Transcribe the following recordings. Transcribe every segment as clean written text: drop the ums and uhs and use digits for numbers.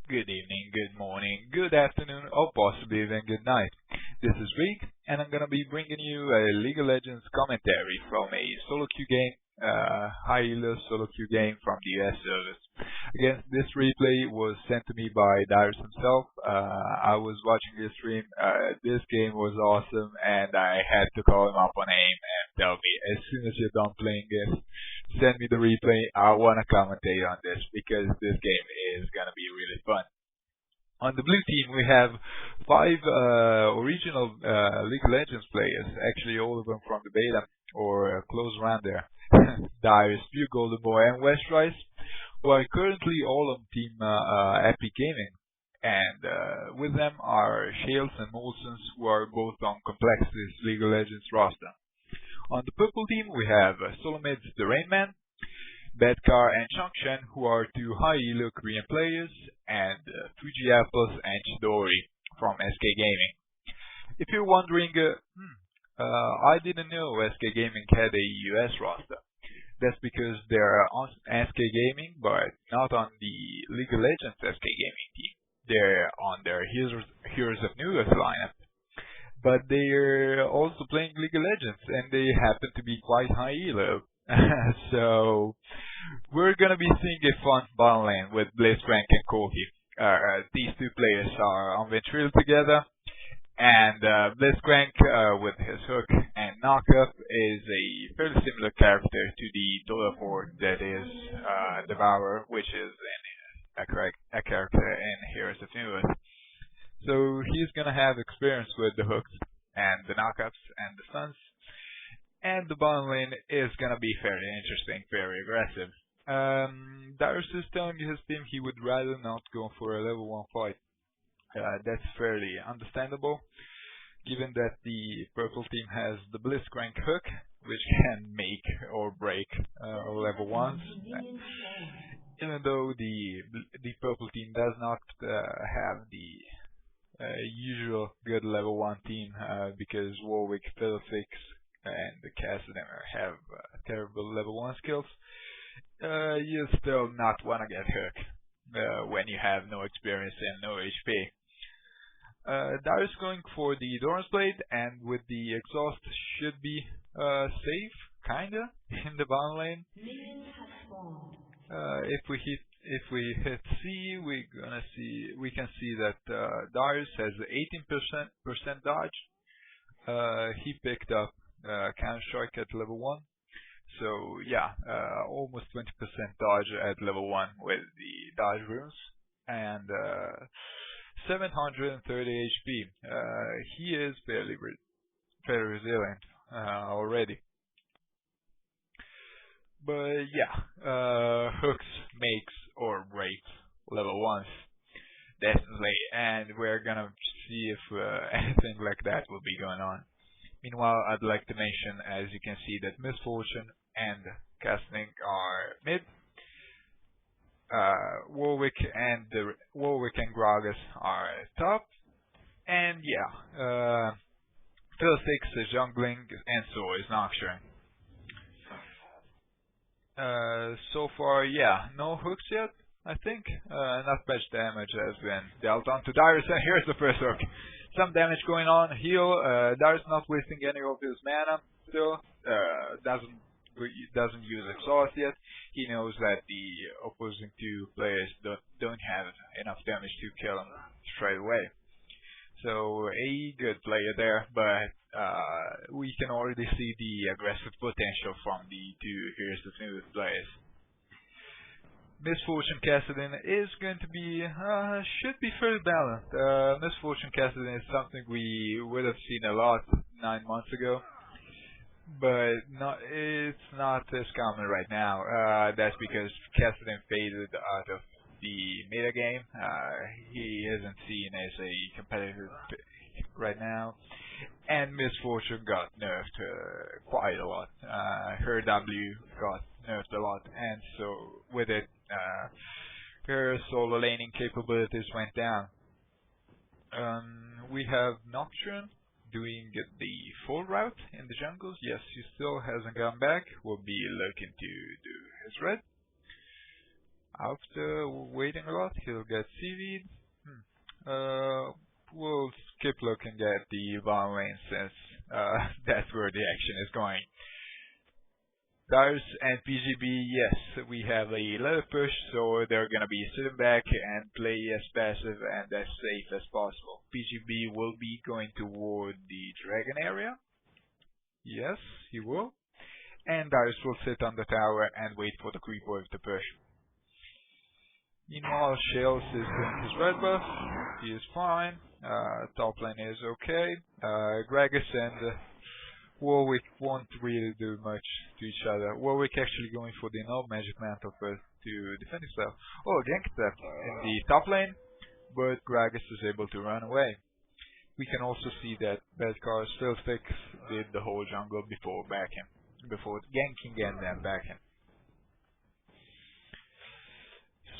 Good evening, good morning, good afternoon, or possibly even good night. This is Reek, and I'm gonna be bringing you a League of Legends commentary from a solo queue game, High ELO solo queue game from the US service. Again, this replay was sent to me by Dyrus himself. I was watching his stream. This game was awesome, and I had to call him up on AIM and tell me, as soon as you're done playing this, send me the replay. I want to commentate on this because this game is going to be really fun. On the blue team, we have five original League of Legends players, actually all of them from the beta or close around there. Dyrus, Spew, Golden Boy, and Westrice, who are currently all on team Epik Gaming. And with them are Shales and Molsons, who are both on Complexity's League of Legends roster. On the purple team, we have Solomid's The Rainman, Bedkar and Changshan, who are two High ELO Korean players, and Fuji Apples and Chidori from SK Gaming. If you're wondering, I didn't know SK Gaming had a US roster. That's because they're on SK Gaming, but not on the League of Legends SK Gaming team. They're on their Heroes of New Year's lineup. But they're also playing League of Legends, and they happen to be quite high elo. So we're gonna be seeing a fun battle lane with Blitzcrank and Corky. These two players are on Ventrilo together, and Blitzcrank with his hook and knockup is a fairly similar character to the Dota 4 that is Devourer, which is a character in Heroes of New Year's. So he's gonna have experience with the hooks and the knockups and the stuns. And the bottom lane is gonna be fairly interesting, very aggressive. Dyrus is telling his team he would rather not go for a level 1 fight. That's fairly understandable, given that the purple team has the Blitzcrank hook, which can make or break level 1s. Even though the purple team does not have the usual good level 1 team, because Warwick, Fiddlesticks, and the Cassidy have terrible level 1 skills, you still not want to get hooked when you have no experience and no HP. Dyrus going for the Doran's Blade, and with the exhaust should be safe, kinda, in the bottom lane. If we hit C, we can see that Dyrus has 18% dodge. He picked up Counter Strike at level 1. So yeah, almost 20% dodge at level 1 with the dodge runes, and 730 HP. He is fairly resilient already. But yeah, hooks makes or breaks level 1s, definitely, and we're gonna see if anything like that will be going on. Meanwhile, I'd like to mention, as you can see, that Misfortune and Casting are mid. Warwick and Gragas are top, and yeah, Fiddlesticks is jungling, and so is Nocturne. So far, yeah, no hooks yet, I think. Not much damage has been dealt onto Dyrus, and here's the first hook. Some damage going on. Heal. Dyrus not wasting any of his mana still. Doesn't use exhaust yet. He knows that the opposing two players don't have enough damage to kill him straight away. So a good player there, but we can already see the aggressive potential from the two Heroes of New Year's players. Misfortune Cassidin is going to be, should be fairly balanced. Misfortune Cassidin is something we would have seen a lot 9 months ago, but it's not as common right now. That's because Cassidin faded out of the meta game. He isn't seen as a competitor right now, and Misfortune got nerfed quite a lot. Her W got nerfed a lot, and so with it, her solo laning capabilities went down. We have Nocturne doing the full route in the jungles. Yes, he still hasn't gone back. We'll be looking to do his red. After waiting a lot, he'll get seaweed. We'll skip looking at the bottom lane since that's where the action is going. Dyrus and PGB, yes, we have a level push, so they're gonna be sitting back and play as passive and as safe as possible. PGB will be going toward the dragon area. Yes, he will. And Dyrus will sit on the tower and wait for the creep wave to push. Meanwhile, Shales is doing his red buff. He is fine. Top lane is okay. Gragas and Warwick won't really do much to each other. Warwick actually going for the no magic mantle first to defend himself. Oh, gank that in the top lane, but Gragas is able to run away. We can also see that Bedcar still sticks did the whole jungle before ganking and then backing.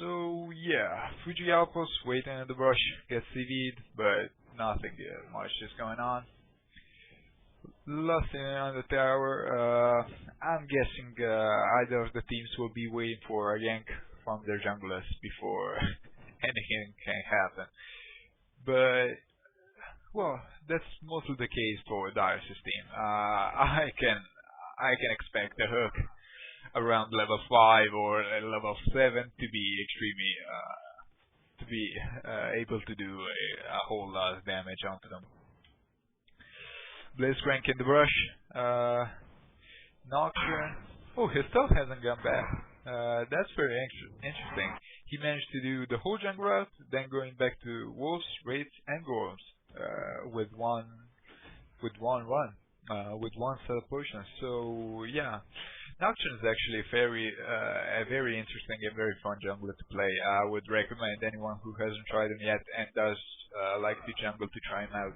So yeah, Fuji Outpost waiting in the brush, gets CV'd, but nothing much is going on. Nothing on the tower. I'm guessing either of the teams will be waiting for a gank from their junglers before anything can happen. But well, that's mostly the case for Dyrus' team. I can expect a hook around level 5 or level 7 to be extremely able to do a whole lot of damage onto them. Blitzcrank in the brush. Nocturne. Oh, his stuff hasn't gone back. That's very interesting. He managed to do the whole jungle route, then going back to wolves, wraiths, and golems with one run, with one set of potions. So yeah, Nocturne is actually a very interesting and very fun jungler to play. I would recommend anyone who hasn't tried him yet and does like the jungle to try him out,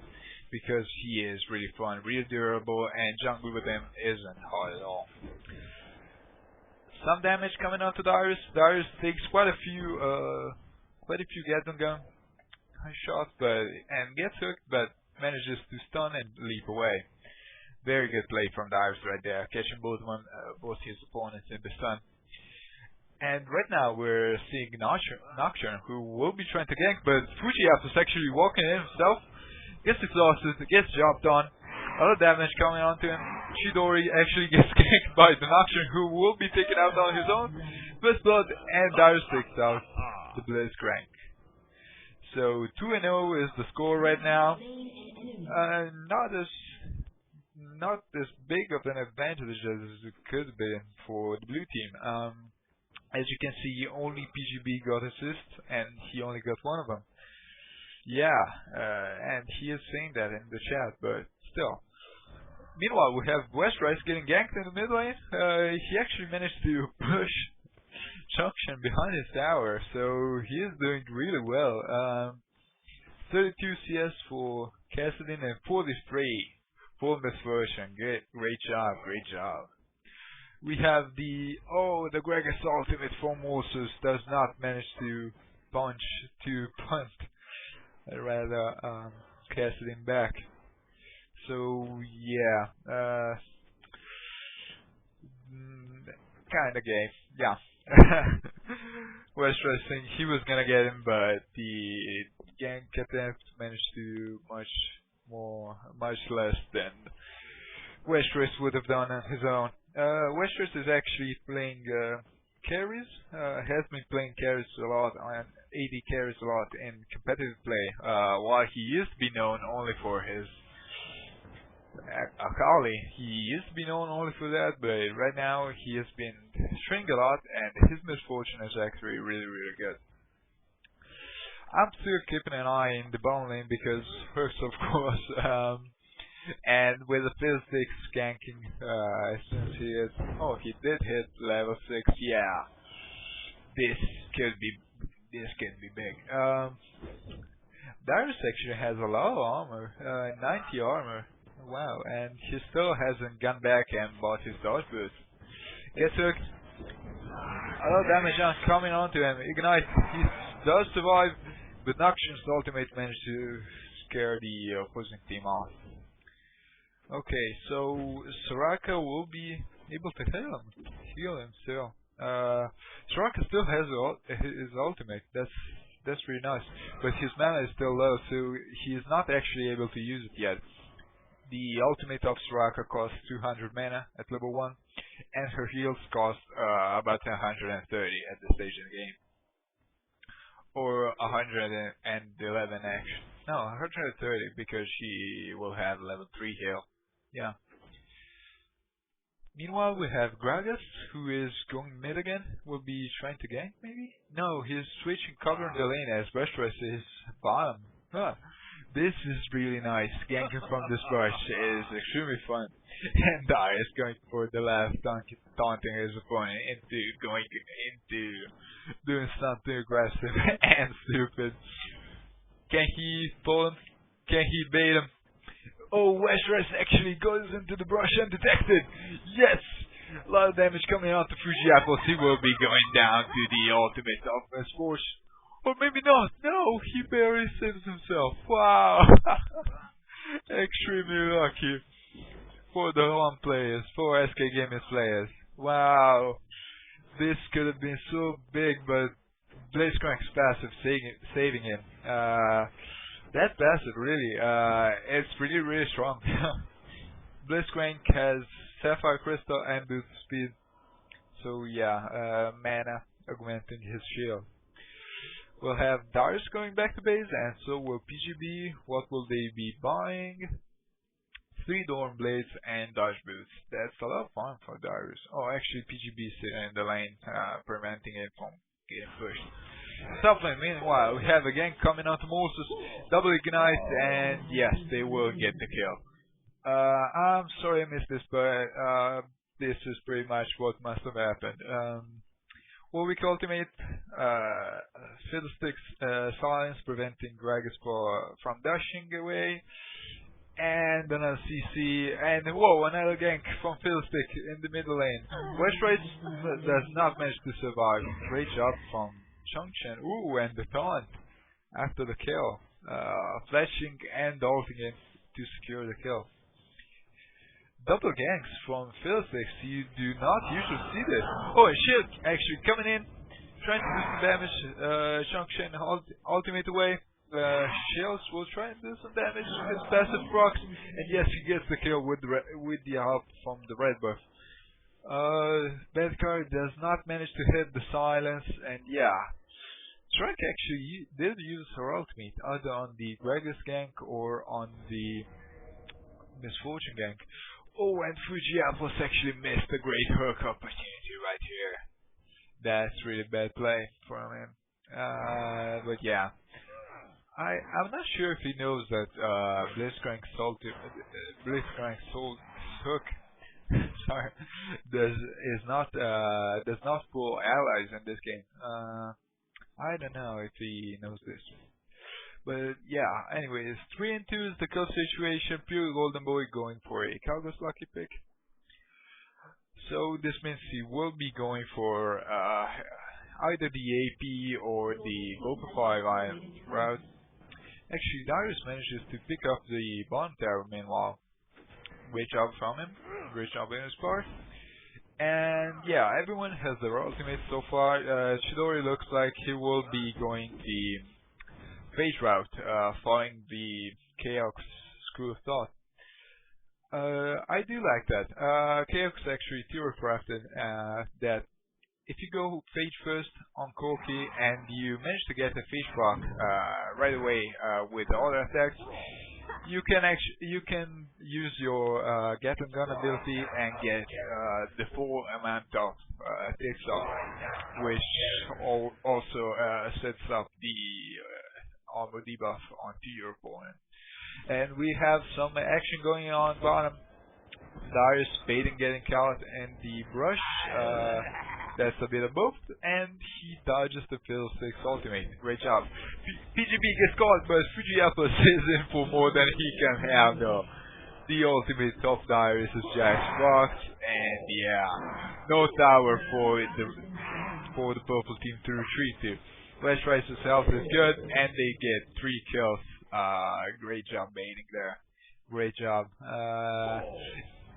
because he is really fun, really durable, and jungle with him isn't hard at all. Some damage coming onto Dyrus. Dyrus takes quite a few get on gun shots, and gets hooked, but manages to stun and leap away. Very good play from Dyrus right there, catching both his opponents in the stun. And right now we're seeing Nocturne, who will be trying to gank, but Fujiap is actually walking in himself. Gets exhausted, gets dropped on. A lot of damage coming onto him. Chidori actually gets ganked by the Nocturne, who will be taken out on his own. First blood, and Dyrus takes out the Blitzcrank. So 2-0 is the score right now. Not as big of an advantage as it could have been for the blue team. As you can see, only PGB got assists, and he only got one of them. Yeah, and he is saying that in the chat, but still. Meanwhile, we have Westrice getting ganked in the mid lane. He actually managed to push Junction behind his tower, so he is doing really well. 32 CS for Cassidy and 43 for Misfortune. Great job. We have the Gragas ultimate from Moses does not manage to punch rather Cassidy back. So yeah, kinda gay. Yeah. Westrice saying he was gonna get him, but the gank attempt managed to much less than Westrice would have done on his own. Westrice is actually playing carries, has been playing carries a lot, and AD carries a lot in competitive play, while he used to be known only for his Akali. He used to be known only for that, but right now he has been shrinking a lot, and his Misfortune is actually really good. I'm still keeping an eye in the bottom lane because first, of course, and with the physics skanking, since he did hit level 6, yeah, this could be big. Dyrus actually has a lot of armor, 90 armor, wow, and he still hasn't gone back and bought his dodge boost. Gets hooked, a lot of damage coming onto him, Ignite, he does survive, but Nocturne's ultimate managed to scare the opposing team off. Okay, so Soraka will be able to heal him still. Soraka still has his ultimate. That's really nice, but his mana is still low, so he is not actually able to use it yet. The ultimate of Soraka costs 200 mana at level 1, and her heals cost about 130 at this stage in the game. Or 111 actually. No, 130 because she will have level 3 heal. Yeah. Meanwhile, we have Gragas, who is going mid again. Will be trying to gank, maybe? No, he's switching cover in the lane as Brush is bottom. Huh. This is really nice. Ganking from this Brush is extremely fun. And Dyrus going for the last taunting his opponent into doing something aggressive and stupid. Can he pull him? Can he bait him? Oh, Westeros actually goes into the Brush undetected. Yes! A lot of damage coming out to Fujiapos. He will be going down to the ultimate of Misfortune. Or maybe not. No, he barely saves himself. Wow! Extremely lucky for the home players, for SK Gaming players. Wow! This could have been so big, but Blitzcrank's passive saving him. That passive really, it's really strong. Blitzcrank has Sapphire Crystal and boost speed, so yeah, mana augmenting his shield. We'll have Dyrus going back to base, and so will PGB. What will they be buying? 3 Dorm Blades and Dodge Boots. That's a lot of fun for Dyrus. Oh, actually PGB is sitting in the lane, preventing it from getting pushed. Top lane, meanwhile, we have again coming out Moses, double ignite, and yes, they will get the kill. I'm sorry I missed this, but this is pretty much what must have happened. Warwick ultimate, Fiddlestick's silence, preventing Gragas from dashing away, and another CC, and whoa, another gank from Fiddlestick in the middle lane. Westeros does not manage to survive. Great job from Chongchen. Ooh, and the taunt after the kill. Flashing and ulting in to secure the kill. Double ganks from Fiddlesticks. You do not usually see this. Oh shit! Actually coming in, trying to do some damage. Chongchen ultimate away. Shields will try and do some damage to his passive procs, and yes, he gets the kill with the help from the red buff. Bad card does not manage to hit the silence, and yeah, Shrek actually did use her ultimate either on the Gragas gank or on the Misfortune gank. Oh, and Fujiapos actually missed a great hook opportunity right here. That's really bad play from him. But yeah, I'm not sure if he knows that Blitzcrank's hook sorry, does not pull allies in this game. I don't know if he knows this. But yeah, anyways, 3 and 2 is the kill situation. Pure Golden Boy going for a Calgos lucky pick. So this means he will be going for either the AP or the Gopify route. Actually, Dyrus manages to pick up the bottom tower meanwhile. Great job from him. Great job in his part. And yeah, everyone has their ultimate so far. Chidori looks like he will be going the phase route, following the Chaos School of Thought. I do like that. Chaos actually theory-crafted that if you go phase first on Corki and you manage to get a phase proc right away with all the attacks, you can use your Gatling gun ability and get the full amount of takes off, which also sets up the armor debuff onto your opponent. And we have some action going on bottom. Dyrus baiting getting caught in the brush. That's a bit of both, and he dodges the Fiddlestick's ultimate. Great job. PGB gets caught, but Fujiapos is in for more than he can handle. The ultimate of Dyrus Jax rocks, and yeah, no tower for the purple team to retreat to. Flash Rice's health is good, and they get 3 kills. Great job baiting there. Great job.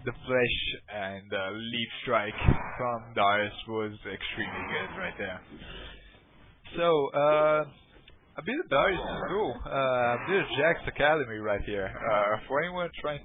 the flash and leaf strike from Dyrus was extremely good right there. So, a bit about Dyrus is cool. Dyrus Jax Academy right here. For anyone trying